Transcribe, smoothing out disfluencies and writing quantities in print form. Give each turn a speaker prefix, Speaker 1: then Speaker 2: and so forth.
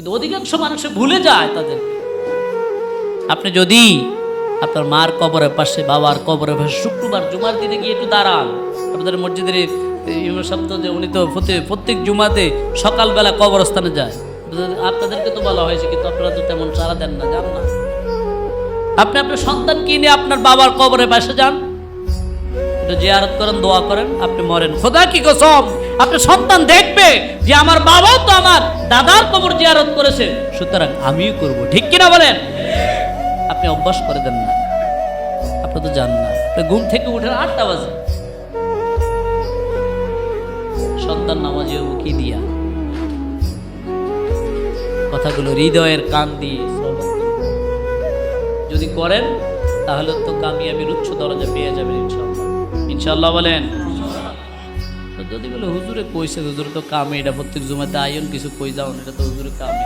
Speaker 1: কিন্তু অধিকাংশ মানুষ ভুলে যায় তাদের। আপনি যদি আপনার মার কবরের পাশে, বাবার কবরের পাশে শুক্রবার জুমার দিনে গিয়ে একটু দাঁড়ান। আপনাদের মসজিদের ইমাম সাহেব তো যে উনি তো প্রত্যেক জুমাতে সকালবেলা কবরস্থানে যায়। আপনাদেরকে তো বলা হয়েছে, কিন্তু আপনারা তো তেমন সাড়া দেন না, যান না। আপনি আপনার সন্তানকে নিয়ে আপনার বাবার কবরের পাশে যান, এটা জিয়ারত করেন, দোয়া করেন। আপনি মরেন, খোদা কি কসম, আপনার সন্তান দেখবে যে আমার বাবাও তো আমার দাদার কবর জিয়ারত করেছে, সুতরাং আমিও করব। ঠিক কিনা বলেন? আপনি অভ্যাস করে দেন না, আপনি তো জান না। ঘুম থেকে উঠে 8টা বাজে, সন্তান নামাজে উকি দিয়া কথাগুলো হৃদয়ের কান দিয়ে যদি করেন, তাহলে তো কামিয়াবির উচ্চ দরজা পেয়ে যাবেন ইনশাআল্লাহ। ইনশাআল্লাহ বলেন। যদি বলে হুজুরে কইছে, হুজুরে তো কামে, এটা প্রত্যেক জুমাতে আইন কিছু কই যাও, এটা তো হুজুরে কামে।